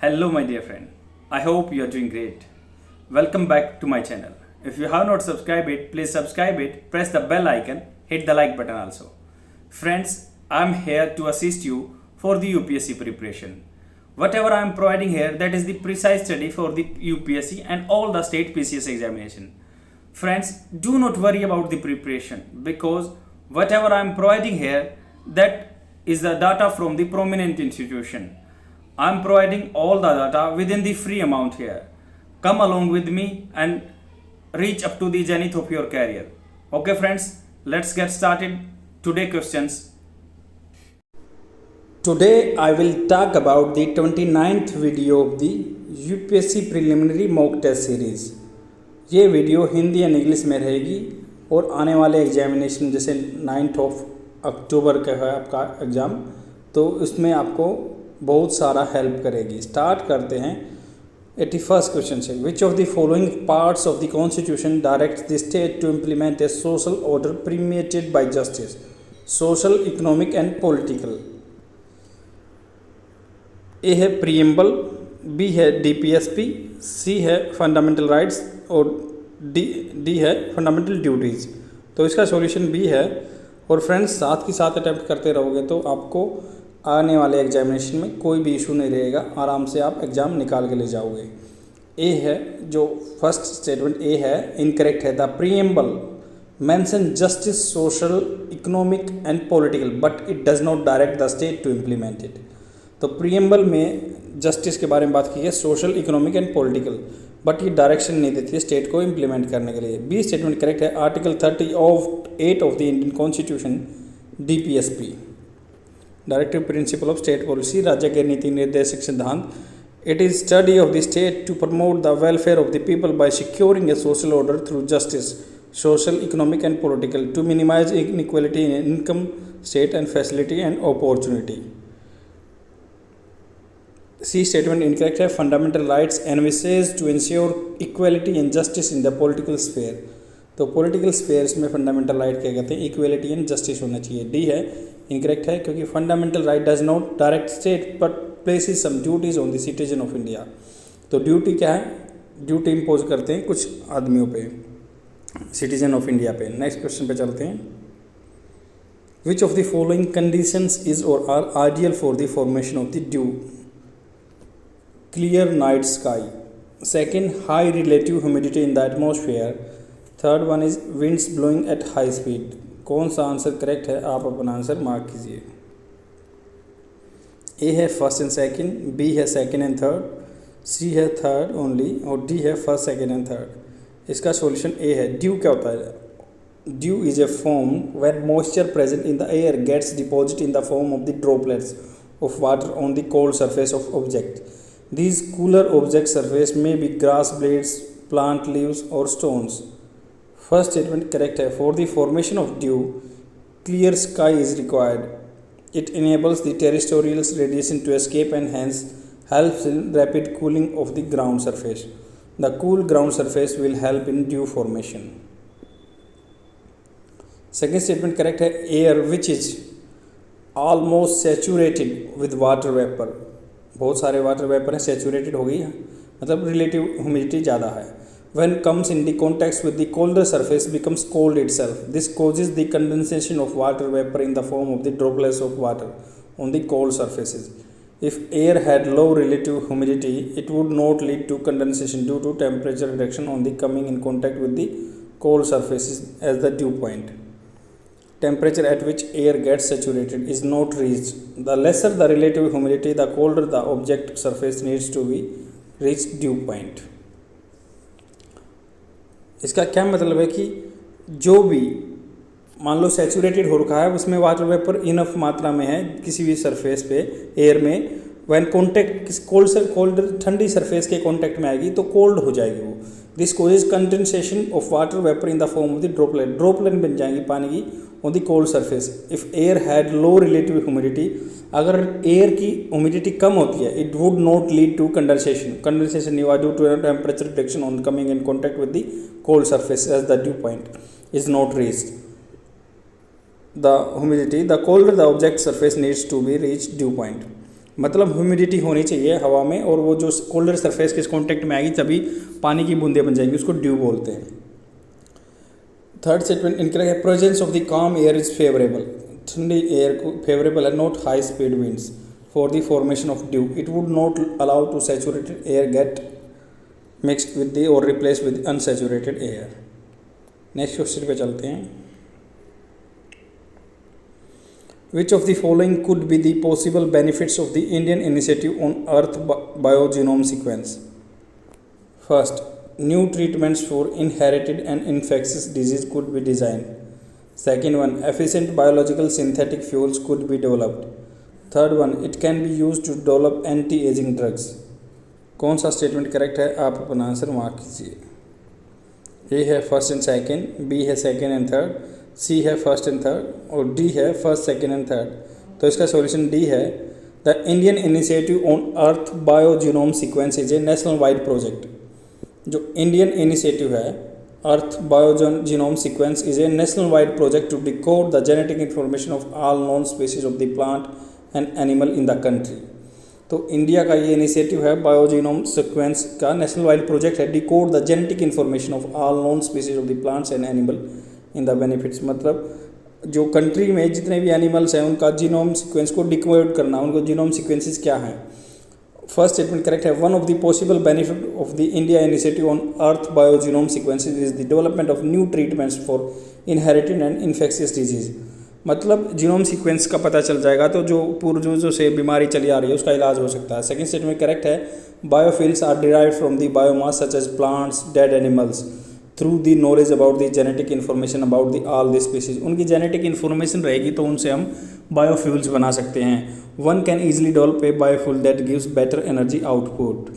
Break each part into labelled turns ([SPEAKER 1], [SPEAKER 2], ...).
[SPEAKER 1] Hello, my dear friend. I hope you are doing great. Welcome back to my channel. If you have not subscribed it, please subscribe it, press the bell icon, hit the like button also. Friends, I am here to assist you for the UPSC preparation. Whatever I am providing here, that is the precise study for the UPSC and all the state PCS examination. Friends, do not worry about the preparation because whatever I am providing here, that is the data from the prominent institution. I am providing all the data within the free amount here. Come along with me and reach up to the zenith of your career. Okay friends, let's get started. Today questions. Today I will talk about the 29th video of the UPSC preliminary mock test series. ये video Hindi and English में रहेगी और आने वाले examination जैसे 9th of अक्टूबर का है आपका एग्ज़ाम, तो इसमें आपको बहुत सारा हेल्प करेगी। स्टार्ट करते हैं 81st क्वेश्चन से। Which of the following parts of the constitution direct the state to implement a social order permeated by justice, social, economic and political. A है प्रीएम्बल, बी है डीपीएसपी, सी है fundamental rights और D है fundamental duties. तो इसका solution B है। और friends, साथ के साथ अटैम्प्ट करते रहोगे तो आपको आने वाले एग्जामिनेशन में कोई भी इशू नहीं रहेगा, आराम से आप एग्ज़ाम निकाल के ले जाओगे। ए है जो फर्स्ट स्टेटमेंट ए है इनकरेक्ट है। The preamble mention justice, social, economic and political but it does not direct the state to implement it. तो प्रीएम्बल में जस्टिस के बारे में बात की है, social, economic and political, but ये डायरेक्शन नहीं देती है स्टेट को इम्प्लीमेंट करने के लिए। बी स्टेटमेंट करेक्ट है। Article 38 of the Indian constitution DPSP, directive principle of state policy, राज्य के नीति निर्देशक सिद्धांत। It is study of the state to promote the welfare of the people by securing a social order through justice, social, economic and political, to minimize inequality in income, state and facility and opportunity. C statement incorrect है। Fundamental rights envisages to ensure equality and justice in the political sphere. तो political spheres में fundamental right क्या कहते हैं, equality and justice होना चाहिए। D है incorrect है, क्योंकि fundamental right does not direct state but places some duties on the citizen of India. तो ड्यूटी क्या है, ड्यूटी इम्पोज करते हैं कुछ आदमियों पे, सिटीजन ऑफ इंडिया पे। नेक्स्ट क्वेश्चन पे चलते हैं। Which of the following conditions is or are ideal for the formation of the dew? Clear night sky. Second, high relative humidity in the atmosphere. Third one is winds blowing at high speed. कौन सा answer correct है, आप अपना answer mark कीजिए। A है first and second, B है second and third, C है third only और डी है फर्स्ट, सेकंड एंड थर्ड। इसका सॉल्यूशन ए है। ड्यू क्या होता है? Dew is a form when moisture present in the air gets deposit in the form of the droplets of water on the cold surface of object. These cooler object surface may be grass blades, plant leaves or stones. First statement correct है। For the formation of dew, clear sky is required. It enables the terrestrial radiation to escape and hence helps in rapid cooling of the ground surface. The cool ground surface will help in dew formation. Second statement correct है। Air which is almost saturated with water vapor, बहुत सारे water vapour हैं, saturated हो गई है, मतलब relative humidity ज़्यादा है। When comes in the contact with the colder surface becomes cold itself. This causes the condensation of water vapour in the form of the droplets of water on the cold surfaces. If air had low relative humidity, it would not lead to condensation due to temperature reduction on the coming in contact with the cold surfaces as the dew point. Temperature at which air gets saturated is not reached. The lesser the relative humidity, the colder the object surface needs to be reach dew point. इसका क्या मतलब है कि जो भी मान लो saturated हो रखा है उसमें वाटर वेपर इनफ मात्रा में है किसी भी सरफेस पे एयर में, वैन कॉन्टैक्ट कोल्ड ठंडी सरफेस के कॉन्टैक्ट में आएगी तो कोल्ड हो जाएगी वो। This causes condensation of water vapour in the form of the droplet, droplet बन जाएंगी पानी की on the cold surface. If air had low relative humidity, अगर एयर की ह्यूमिडिटी कम होती है, it would not lead to condensation, condensation नहीं हुआ due to temperature reduction on coming in contact with the cold surface as the dew point is not reached the humidity, the colder the object surface needs to be reach dew point. मतलब humidity होनी चाहिए हवा में, और वो जो colder surface के contact में आएगी तभी पानी की बूंदें बन जाएंगी, उसको ड्यू बोलते हैं। थर्ड स्टेटमेंट इनकरेक्ट है, presence of the calm air is favourable, ठंडी एयर को फेवरेबल है, not high speed winds for the formation of dew, it would not allow to saturated air get mixed with the or replace with unsaturated air. Next question पे चलते हैं। Which of the following could be the possible benefits of the Indian initiative on Earth biogenome sequence? First, new treatments for inherited and infectious disease could be designed. Second one, efficient biological synthetic fuels could be developed. Third one, it can be used to develop anti-aging drugs. कौन सा statement correct है, आप अपना answer mark कीजिए। A है first and second, B है second and third, C है first and third और डी है फर्स्ट सेकंड एंड थर्ड। तो इसका सॉल्यूशन डी है। The Indian initiative on earth biogenome sequence is a national wide project. जो Indian initiative है earth biogenome sequence is a national wide project to decode the genetic information of all known species of the plant and animal in the country. तो India का ये initiative है बायोजीनोम sequence का national wide project है, decode the genetic information of all known species of the plants and animal in the benefits. मतलब जो country में जितने भी एनिमल्स हैं उनका जीनोम सीक्वेंस को डिकोड करना, उनको जीनोम सीक्वेंसेस क्या हैं। फर्स्ट स्टेटमेंट करेक्ट है। One of the possible benefit of the India initiative on earth biogenome sequences is the development of new treatments for inherited and infectious disease. मतलब genome sequence का पता चल जाएगा तो जो पूर्वजों से बीमारी चली आ रही है उसका इलाज हो सकता है। सेकंड स्टेटमेंट करेक्ट है। Biofuels are derived from the biomass such as plants, dead animals through the knowledge about the genetic information about the all the species. उनकी जेनेटिक इन्फॉर्मेशन रहेगी तो उनसे हम बायोफ्यूल्स बना सकते हैं। One can easily develop a biofuel that gives better energy output.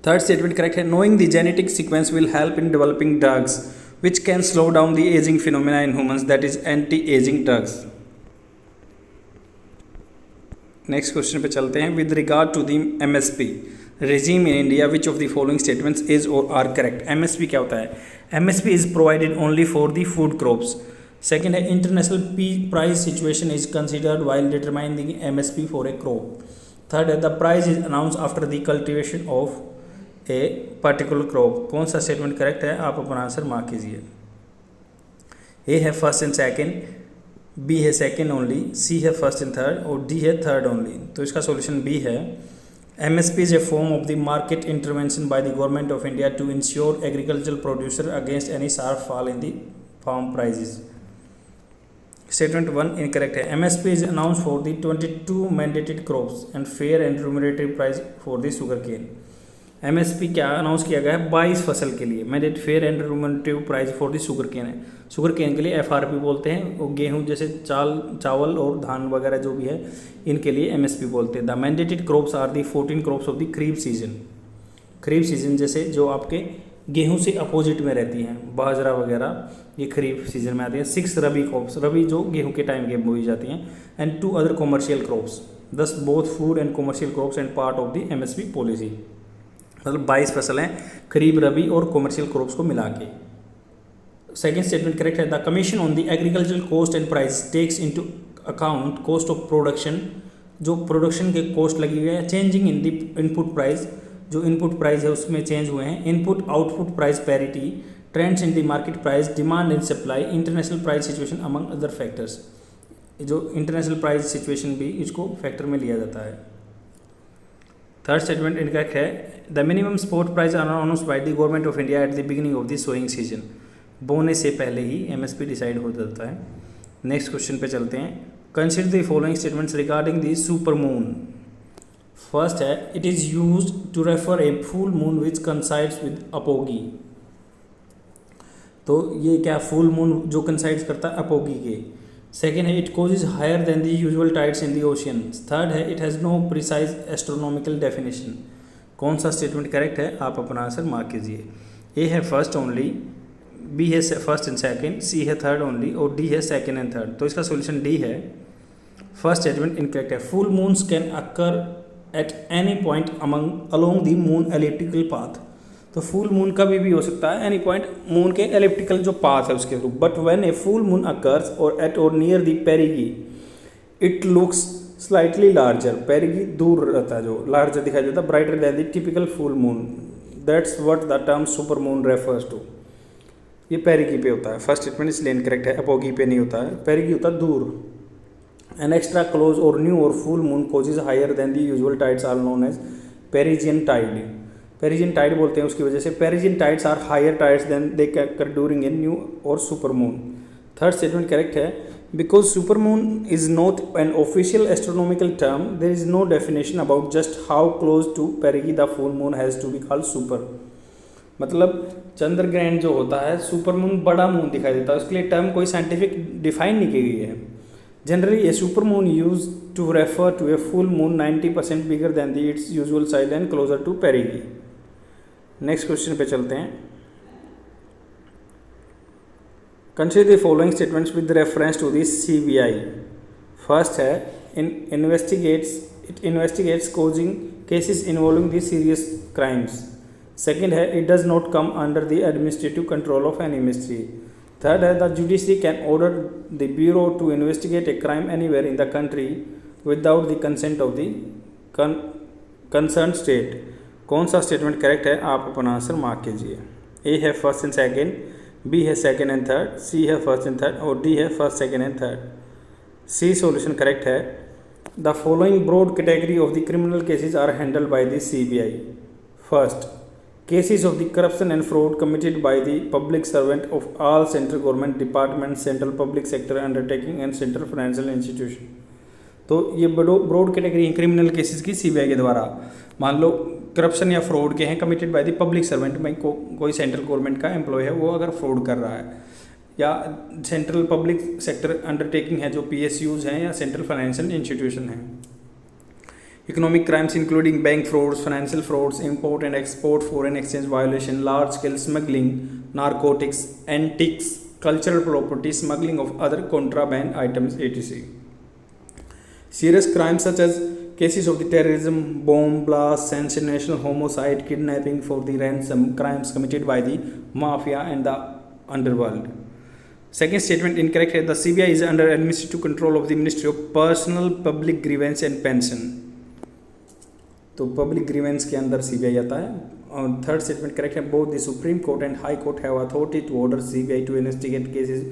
[SPEAKER 1] Third statement correct है। Knowing the genetic sequence will help in developing drugs which can slow down the aging phenomena in humans, that is anti-aging drugs. Next question पे चलते हैं। With regard to the MSP regime in India, which of the following statements is or are correct? MSP क्या होता है? MSP is provided only for the food crops. Second है, international price situation is considered while determining the MSP for a crop. Third है, the price is announced after the cultivation of a particular crop. कौन सा statement correct है, आप अपना answer mark कीजिए। A है first and second, B है second only, C है फर्स्ट एंड थर्ड और डी है थर्ड ओनली। तो इसका सॉल्यूशन बी है। MSP is a form of the market intervention by the government of India to ensure agricultural producer against any sharp fall in the farm prices. Statement one incorrect है। MSP is announce for the 22 mandated crops and fair and remunerative price for the sugar cane. MSP क्या announce किया गया है 22 फसल के लिए, mandate fair and remunerative price for the sugar cane है। Sugar केन के लिए एफआरपी बोलते हैं, वो गेहूं जैसे चावल और धान वगैरह जो भी है इनके लिए एमएसपी बोलते हैं। The mandated crops are the 14 crops of the kharif season. Kharif season जैसे जो आपके गेहूं से अपोजिट में रहती हैं, बाजरा वगैरह ये खरीफ सीजन में आती है। 6 रबी क्रॉप्स, रबी जो गेहूं के टाइम के बोई जाती हैं, एंड 2 अदर कॉमर्शियल क्रॉप्स। दस both food and commercial crops and part of the MSP policy. मतलब 22 फसलें खरीफ, रबी और कॉमर्शियल क्रॉप्स को मिला के। सेकेंड स्टेटमेंट करेक्ट है। The commission on the agricultural cost and price takes into account cost of production, जो production के cost लगी हुई है, changing in the input price, जो इनपुट प्राइस है उसमें चेंज हुए हैं, input output price parity, trends in the market price, demand and supply, international price situation among other factors. जो इंटरनेशनल प्राइस सिचुएशन भी इसको फैक्टर में लिया जाता है। थर्ड स्टेटमेंट इनकरेक्ट है। The minimum support price are announced by the government of India at the beginning of the sowing season. बोने से पहले ही एमएसपी डिसाइड हो जाता है। नेक्स्ट क्वेश्चन पे चलते हैं। Consider the following statements regarding the super moon. First है, it is used to refer a full moon which coincides with apogee. तो ये क्या फुल मून जो कंसाइड्स करता है अपोगी के। सेकेंड है, it causes higher than the usual tides in the ocean. Third है, it has no precise astronomical definition. कौन सा स्टेटमेंट करेक्ट है, आप अपना आंसर मार्क कीजिए। ए है फर्स्ट ओनली, बी है फर्स्ट एंड सेकंड, सी है थर्ड ओनली और डी है सेकंड एंड थर्ड। तो इसका सॉल्यूशन डी है। फर्स्ट स्टेटमेंट इनकरेक्ट है। Full moons can occur at any point along the moon elliptical path. तो फुल मून कभी भी हो सकता है एनी पॉइंट मून के एलिप्टिकल जो पाथ है उसके through. But when A full moon occurs और एट और near the perigee it looks slightly larger, perigee दूर रहता है, जो लार्जर दिखाई देता है, brighter than the typical full moon, that's what the term supermoon refers to. ये पेरिगी पे होता है, फर्स्ट स्टेटमेंट इसलिए इनकरेक्ट है, अपोगी पे नहीं होता है, पेरिगी होता है दूर। An extra close or new or full moon causes higher than the usual tides are known as perigean tide. Perigean tide बोलते हैं उसकी वजह से, perigean tides are higher tides than they occur during a new or super moon. Third statement correct है, because super moon is not an official astronomical term, there is no definition about just how close to perigee the full moon has to be called super. मतलब चंद्र ग्रहण जो होता है, super moon बड़ा moon दिखाई देता है, उसके लिए टर्म कोई साइंटिफिक डिफाइन नहीं की गई है। Generally a super moon use to refer to a full moon 90% bigger than the it's usual size and closer to perigee. Next question पे चलते हैं। Consider the following statements with reference to the CBI। First है, it investigates causing cases involving the serious crimes. Second है, it does not come under the administrative control of any ministry. Third है, the judiciary can order the bureau to investigate a crime anywhere in the country without the consent of the concern state. कौन सा statement correct है, आप अपना answer mark कीजिए। A है first and second, B है second and third, C है first and third और डी है first second and third. C solution correct है। The following broad category of the criminal cases are handled by the CBI। First, cases of the corruption and fraud committed by the public servant of all central government departments, central public sector undertaking and central financial institution। तो ये broad category है criminal cases की CBI के द्वारा। मान लो corruption या fraud के हैं committed by the public servant में, कोई सेंट्रल गवर्नमेंट का एम्प्लॉय है, वो अगर फ्रॉड कर रहा है, या सेंट्रल पब्लिक सेक्टर अंडरटेकिंग है जो PSUs हैं, या सेंट्रल फाइनेंशियल इंस्टीट्यूशन है। Economic crimes including bank frauds, financial frauds, import and export, foreign exchange violation, large scale smuggling, narcotics, antiques, cultural property, smuggling of other contraband items, etc. Serious crimes such as cases of the terrorism, bomb blasts, sensational homicide, kidnapping for the ransom, crimes committed by the mafia and the underworld. Second statement incorrect है, the CBI is under administrative control of the Ministry of Personal Public Grievance and Pension। तो public grievance के अंदर CBI आता है। और third statement correct है, both the Supreme Court and High Court have authority to order CBI to investigate cases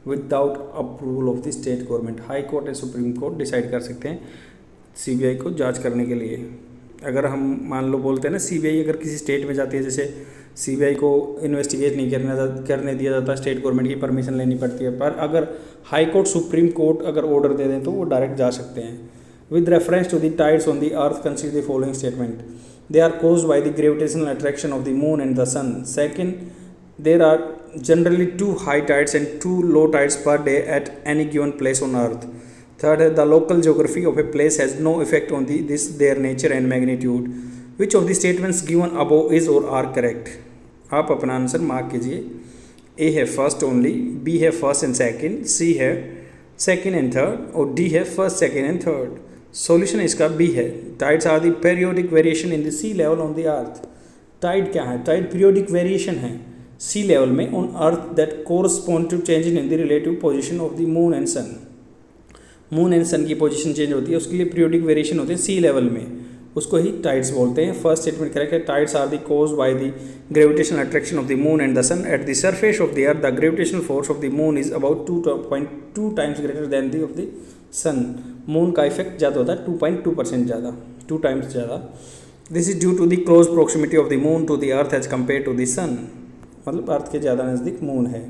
[SPEAKER 1] without approval of the state government. High Court and Supreme Court decide कर सकते हैं CBI को जांच करने के लिए। अगर हम मान लो बोलते हैं ना, CBI अगर किसी स्टेट में जाती है, जैसे CBI को इन्वेस्टिगेट नहीं करने दिया जाता, स्टेट गवर्नमेंट की परमिशन लेनी पड़ती है, पर अगर हाई कोर्ट सुप्रीम कोर्ट अगर ऑर्डर दे दें तो वो डायरेक्ट जा सकते हैं। With reference to the tides on the earth, consider the following statement. They are caused by the gravitational attraction of the moon and the sun. Second, there are generally 2 high tides and 2 low tides per day at any given place on earth. Third, the local geography of a place has no effect on their nature and magnitude. Which of the statements given above is or are correct? आप अपना answer mark कीजिए। A है first only, B है first and second, C है second and third और D है first second and third. Solution इसका B है। Tides are the periodic variation in the sea level on the earth. Tide क्या है? Tide periodic variation है sea level में on earth that correspond to change in the relative position of the moon and sun. Moon and सन की position change होती है, उसके लिए periodic variation होते हैं सी लेवल में, उसको ही टाइड्स बोलते हैं। फर्स्ट स्टेटमेंट करेक्ट है। Tides are the cause by the gravitational attraction of the moon and the sun at the surface of the earth. The gravitational force of the moon is about 2.2 times greater than the of the sun. Moon का effect ज़्यादा होता है 2.2% ज़्यादा, 2 times ज़्यादा। This is due to the close proximity of the moon to the earth as compare to the sun, मतलब earth के ज़्यादा नज़दीक मून है।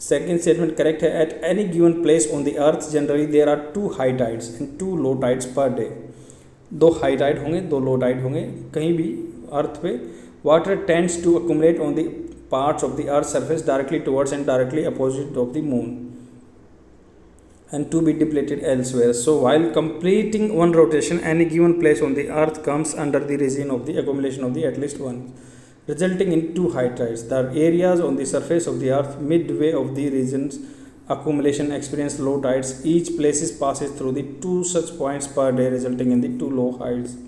[SPEAKER 1] सेकेंड स्टेटमेंट करेक्ट है। At any given place on the earth generally there are 2 high tides and 2 low tides per day. 2 high tide होंगे, 2 low tide होंगे कहीं भी अर्थ पे। Water tends to accumulate on the parts of the earth surface directly towards and directly opposite of the moon and to be depleted elsewhere. So while completing one rotation, any given place on the earth comes under the region of the accumulation of the at least one, resulting in 2 high tides. The areas on the surface of the earth midway of the region's accumulation experience low tides. Each place passes through the 2 such points per day, resulting in the 2 low tides.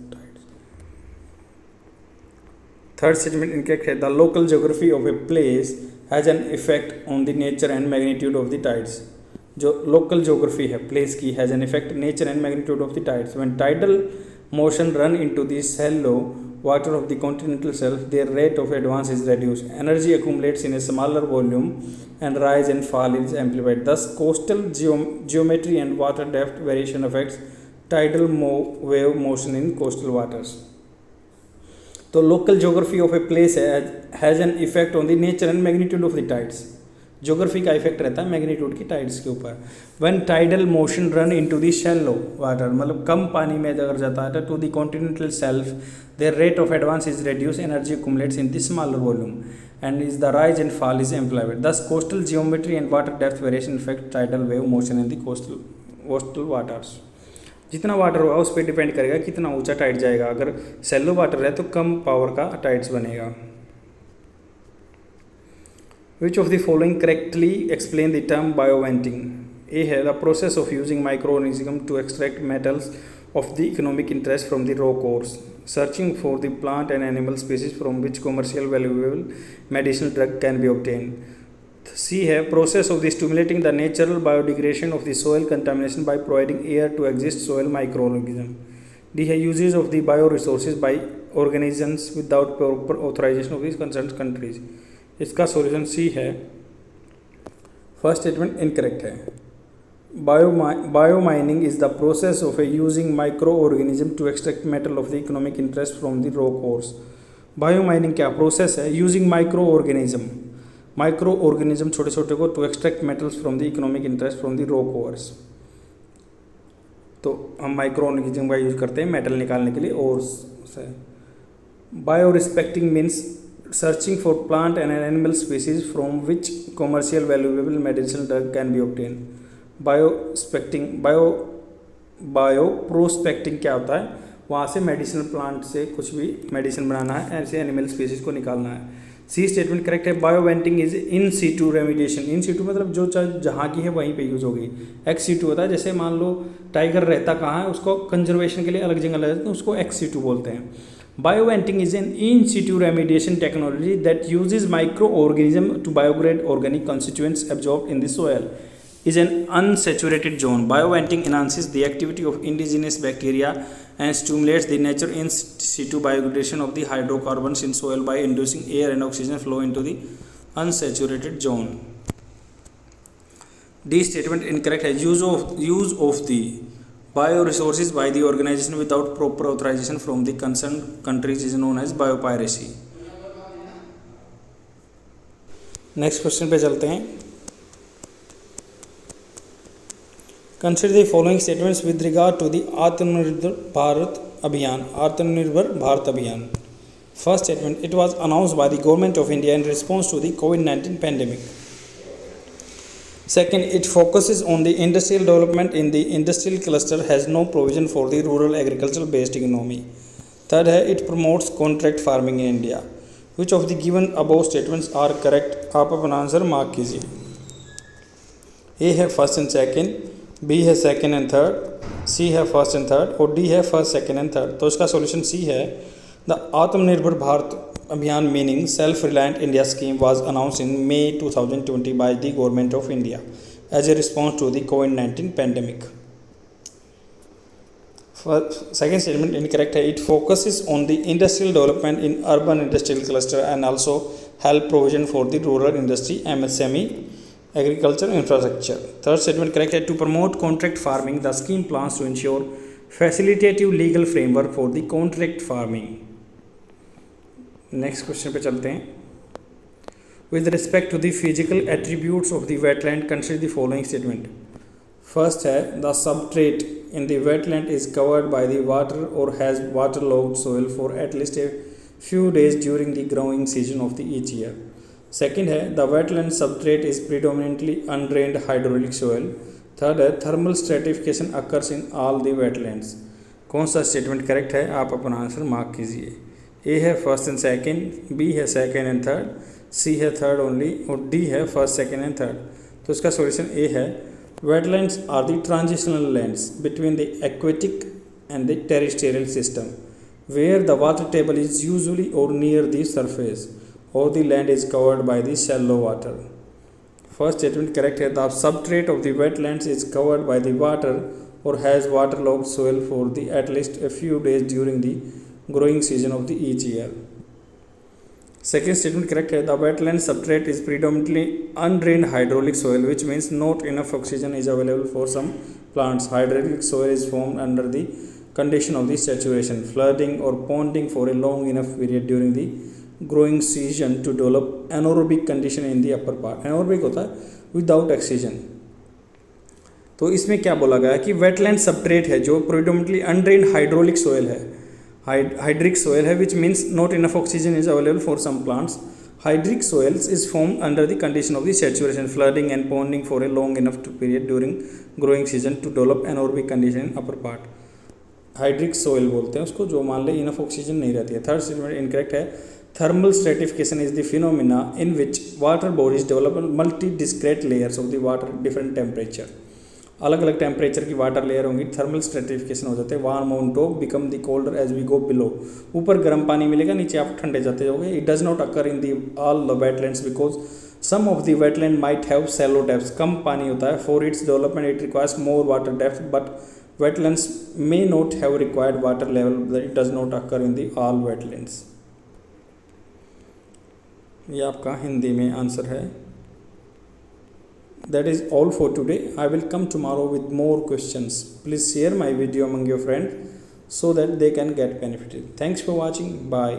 [SPEAKER 1] Third statement incorrect है. The local geography of a place has an effect on the nature and magnitude of the tides. जो local geography है place की has an effect nature and magnitude of the tides when tidal motion run into the shallow water of the continental shelf, their rate of advance is reduced. Energy accumulates in a smaller volume and rise and fall is amplified. Thus, coastal geometry and water depth variation affects tidal wave motion in coastal waters. तो local geography of a place has an effect on the nature and magnitude of the tides. Geography का effect रहता है magnitude की tides के ऊपर. When tidal motion run into the shallow water, मतलब कम पानी में अगर जाता है to the continental shelf, their rate of advance is reduce, energy accumulates in the smaller volume and is the rise and fall is amplified. Thus coastal geometry and water depth variation affect tidal wave motion in the coastal waters. जितना water होगा उस पर depend करेगा कितना ऊंचा Tide जाएगा. अगर shallow water है तो कम पावर का टाइड्स बनेगा. Which of the following correctly explain the term bioventing? A है the process of using microorganisms to extract metals of the economic interest from the rock ores, searching for the plant and animal species from which commercial valuable medicinal drug can be obtained. C है process of the stimulating the natural biodegradation of the soil contamination by providing air to exist soil microorganism. D है uses of the bioresources by organisms without proper authorization of these concerned countries. इसका solution C है. First statement incorrect है. Biomining is the process of using microorganism to extract metal of the economic interest from the rock ores. Biomining क्या process है? Using microorganism छोटे छोटे को to extract metals from the economic interest from the rock ores. तो हम micro organism का use करते हैं मेटल निकालने के लिए ओर्स से. Bio respecting means searching for plant and animal species from which commercial valuable medicinal drug can be obtained. बायोप्रोस्पेक्टिंग क्या होता है? वहाँ से मेडिसिनल प्लांट से कुछ भी मेडिसिन बनाना है, ऐसे एनिमल स्पीसीज को निकालना है. सी स्टेटमेंट करेक्ट है. Bioventing is in situ remediation. In situ मतलब जो जहाँ की है वहीं पे यूज होगी. एक्स सीटू होता है, जैसे मान लो टाइगर रहता कहाँ है, उसको कंजर्वेशन के लिए अलग जगह लगाते हैं, उसको एक्स सीटू बोलते हैं. Bioventing is an in situ remediation technology that uses microorganisms to biodegrade organic constituents absorbed in the soil. Is an unsaturated zone. Bioventing enhances the activity of indigenous bacteria and stimulates the natural in situ biodegradation of the hydrocarbons in soil by inducing air and oxygen flow into the unsaturated zone. D statement incorrect है. Use of the bioresources by the organization without proper authorization from the concerned countries is known as biopiracy. Next question पे चलते हैं. Consider the following statements with regard to the Atmanirbhar Bharat Abhiyan. Atmanirbhar Bharat Abhiyan. First statement, it was announced by the government of India in response to the कोविड-19 pandemic. Second, it focuses on the industrial development in the industrial cluster, has no provision for the rural agricultural based economy. Third, it promotes contract farming in India. Which of the given above statements are correct? आप अपना answer mark कीजिए. A है first and second, B है second and third, C है first and third और D है first second and third. तो इसका सॉल्यूशन सी है. The Atmanirbhar Bharat Abhiyan meaning self-reliant India scheme was announced in May 2020 by the Government of India as a response to the COVID-19 pandemic. Second statement incorrect है. It focuses on the industrial development in urban industrial cluster and also help provision for the rural industry, MSME, agriculture infrastructure. Third statement correct है. To promote contract farming, the scheme plans to ensure facilitative legal framework for the contract farming. Next question पे चलते हैं. With respect to the physical attributes of the wetland consider the following statement. First है the substrate in the wetland is covered by the water or has water logged soil for at least a few days during the growing season of the each year. Second है the wetland substrate is predominantly undrained hydraulic soil. Third है thermal stratification occurs in all the wetlands. कौन सा statement correct है? आप अपना answer mark कीजिए. A है first and second, B है सेकंड एंड थर्ड, सी है थर्ड ओनली और डी है फर्स्ट सेकंड एंड थर्ड. तो इसका सॉल्यूशन ए है. Wetlands are the transitional lands between the aquatic and the terrestrial system where the water table is usually or near the surface और the land is covered by the shallow water. First statement correct है, the substrate of the wetlands is covered by the water or has waterlogged soil for the at least a few days during the growing season of the each year. Second statement correct है, the wetland substrate is predominantly undrained hydraulic soil, which means not enough oxygen is available for some plants. Hydraulic soil is formed under the condition of the saturation, flooding or ponding for a long enough period during the growing season to develop anaerobic condition in the upper part. Anaerobic होता है without oxygen. तो इसमें क्या बोला गया है कि wetland substrate है जो प्रीडोमिनेटली अनड्रेन्ड हाइड्रोलिक सोयल है, हाइड्रिक सोयल है, which means not enough oxygen is available for some plants. Hydric soils is form under the condition of the saturation, flooding and ponding for a long enough period during growing season to develop anaerobic condition in upper part. Hydric soil बोलते हैं उसको जो मान ले enough oxygen नहीं रहती है. Third statement incorrect है, thermal stratification is the phenomena in which water bodies develop multi discrete layers of the water different temperature. अलग अलग टेम्परेचर की वाटर लेयर होंगी, थर्मल स्ट्रेटिफिकेशन हो जाते हैं. Warm on top become the colder as we go below. ऊपर गर्म पानी मिलेगा, नीचे आप ठंडे जाते जाओगे. It does not occur in the all the wetlands because some of the wetland might have shallow depths. कम पानी होता है. For its development it requires more water depth, but wetlands may not have required water level. It does not occur in the all wetlands. ये आपका हिंदी में answer है. That is all for today. I will come tomorrow with more questions. Please share my video among your friends so that they can get benefited. Thanks for watching. Bye.